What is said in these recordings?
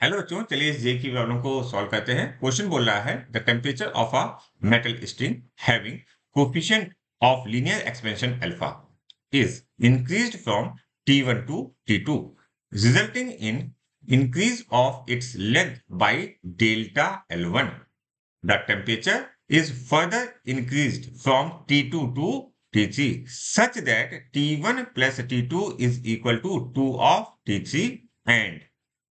Hello बच्चों, चलिए इस जे की प्रॉब्लम को सॉल्व करते हैं। क्वेश्चन बोल रहा है the temperature of a metal string having coefficient of linear expansion alpha is increased from T1 to T2 resulting in increase of its length by delta L1. The temperature is further increased from T2 to T3 such that T1 plus T2 is equal to 2 of T3 and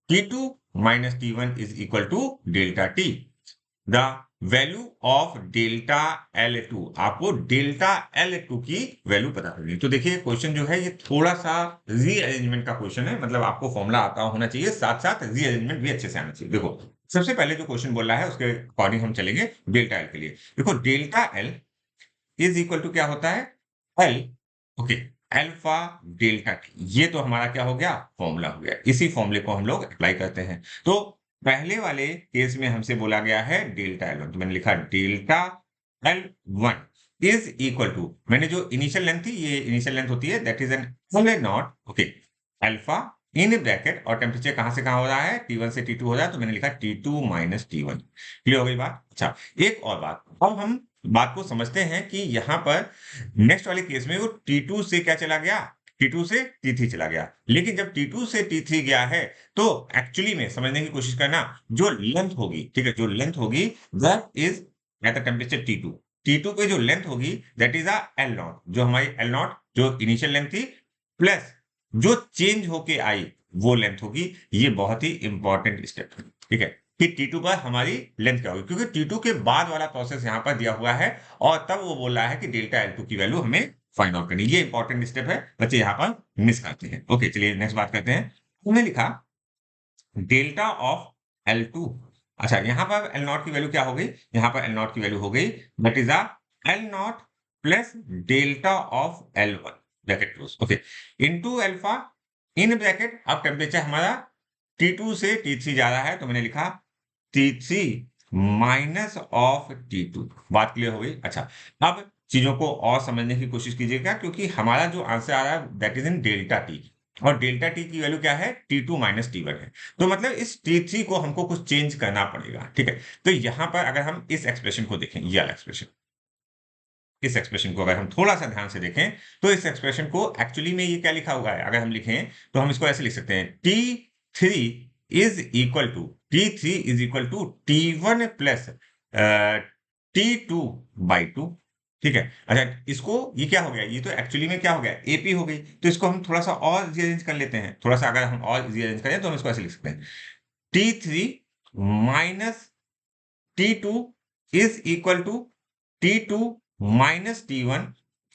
T2 minus T1 is equal to delta T. The value of delta L2 आपको delta L2 की value पता करनी है। तो देखिए question जो है ये थोड़ा सा रीअरेंजमेंट का क्वेश्चन है, मतलब आपको फॉर्मूला आता होना चाहिए, साथ साथ रीअरेंजमेंट भी अच्छे से आना चाहिए। देखो सबसे पहले जो क्वेश्चन बोल रहा है उसके अकॉर्डिंग हम चलेंगे डेल्टा एल के लिए। देखो delta L is equal to क्या होता है, L, okay, alpha delta T. ये तो हमारा क्या हो गया, फॉर्मूला हो गया। इसी फॉर्मूले को हम लोग अप्लाई करते हैं। तो पहले वाले केस में हमसे बोला गया है डेल्टा एल वन, तो मैंने लिखा delta L one is equal to, मैंने जो इनिशियल लेंथ थी, ये इनिशियल लेंथ होती है, that is an L not, okay, alpha in bracket, और टेम्परेचर कहां से कहां हो रहा है, T1 से T2 हो रहा है, तो मैंने लिखा T2 माइनस T1। क्लियर हो गई बात। अच्छा, एक और बात, अब हम बात को समझते हैं कि यहाँ पर नेक्स्ट वाले केस में वो T2 से क्या चला गया, T2 से T3 चला गया। लेकिन जब T2 से T3 गया है तो एक्चुअली में समझने की कोशिश करना, जो लेंथ होगी, ठीक है, जो लेंथ होगी that is at the temperature T2, T2 पे जो लेंथ होगी that is a L not, जो हमारी एल नॉट जो इनिशियल लेंथ थी प्लस जो चेंज होके आई वो लेंथ होगी। ये बहुत ही इंपॉर्टेंट स्टेप है, ठीक है, कि T2 पर हमारी लेंथ क्या होगी, क्योंकि T2 के बाद वाला प्रोसेस यहाँ पर दिया हुआ है और तब वो बोल रहा है कि डेल्टा L2 की वैल्यू हमें फाइंड आउट करनी है। ये इंपॉर्टेंट स्टेप है, बच्चे यहाँ पर मिस करते हैं। ओके, चलिए नेक्स्ट बात करते हैं। हमने लिखा डेल्टा ऑफ L2। अच्छा, यहाँ पर L नॉट की वैल्यू क्या हो गई, यहाँ पर L नॉट की वैल्यू हो गई that is a L not plus delta of L1 bracket close, okay, into alpha in bracket. अब टेम्परेचर हमारा T2 से T3 जा रहा है, तो मैंने लिखा T3 माइनस ऑफ T2। बात क्लियर हो गई। अच्छा, अब चीजों को और समझने की कोशिश कीजिएगा, क्योंकि हमारा जो आंसर आ रहा है that is in delta T, और डेल्टा टी की वैल्यू क्या है, T2 माइनस T1 है। तो मतलब इस T3 को हमको कुछ चेंज करना पड़ेगा, ठीक है। तो यहां पर अगर हम इस एक्सप्रेशन को देखें, ये वाला एक्सप्रेशन, इस एक्सप्रेशन को अगर हम थोड़ा सा ध्यान से देखें तो इस एक्सप्रेशन को एक्चुअली में ये क्या लिखा हुआ है, अगर हम लिखें तो हम इसको ऐसे लिख सकते हैं, T3 is equal to, T3 is equal to T1 plus T2 by 2, ठीक है। अच्छा, इसको ये क्या हो गया, ये तो एक्चुअली में क्या हो गया, एपी हो गई। तो इसको हम थोड़ा सा और रीअरेंज कर लेते हैं, थोड़ा सा अगर हम और रीअरेंज करें तो हम इसको ऐसे लिख सकते हैं, T3 minus T2 is equal to T2 minus T1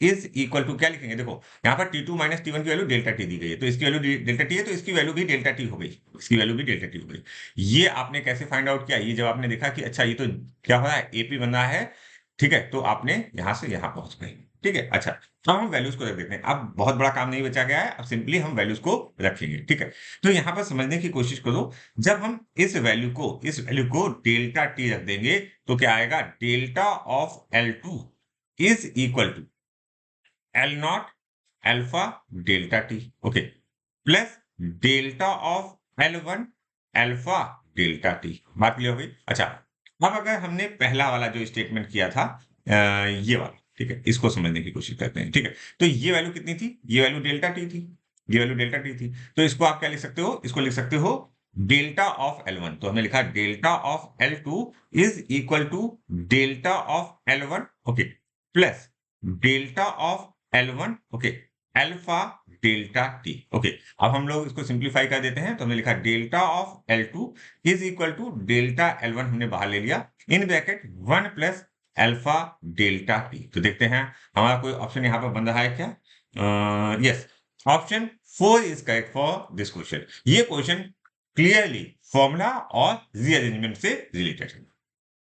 is equal to क्या लिखेंगे, देखो यहाँ पर T2 माइनस T1 की वैल्यू डेल्टा टी दी गई है, तो इसकी वैल्यू डेल्टा टी है, तो इसकी वैल्यू भी डेल्टा टी हो गई, इसकी वैल्यू भी डेल्टा टी हो गई। ये आपने कैसे फाइंड आउट किया, ये जब आपने देखा कि अच्छा ये तो क्या हो रहा है, एपी बन रहा है, ठीक है, तो आपने यहां से यहां पहुंच गए, ठीक है। अच्छा, अब हम वैल्यूज को रख देते हैं। अब बहुत बड़ा काम नहीं बचा गया है, अब सिंपली हम वैल्यूज को रखेंगे, ठीक है। तो यहाँ पर समझने की कोशिश करो, जब हम इस वैल्यू को डेल्टा टी रख देंगे तो क्या आएगा, delta of L2 is equal to L nought alpha delta T, okay, plus delta of L1 alpha delta T. बात क्लियर हो गई। अच्छा, अब अगर हमने पहला वाला जो स्टेटमेंट किया था, ये वाला, ठीक है, इसको समझने की कोशिश करते हैं, ठीक है। तो ये वैल्यू कितनी थी, ये वैल्यू डेल्टा टी थी, ये वैल्यू डेल्टा टी थी। तो इसको आप क्या लिख सकते हो, इसको लिख सकते हो डेल्टा ऑफ L1। तो हमने लिखा delta of L2 is equal to delta of L1, okay, plus delta of L1, okay, alpha delta T, okay. अब हम लोग इसको सिंप्लीफाई कर देते हैं, तो हमने लिखा delta of L2 is equal to delta L1 हमने बाहर ले लिया, in bracket 1 plus alpha delta T. तो देखते हैं हमारा कोई ऑप्शन यहाँ पर बन रहा है क्या, yes, option 4 is correct for this question. ये क्वेश्चन क्लियरली फॉर्मूला और रीअरेंजमेंट से रिलेटेड है।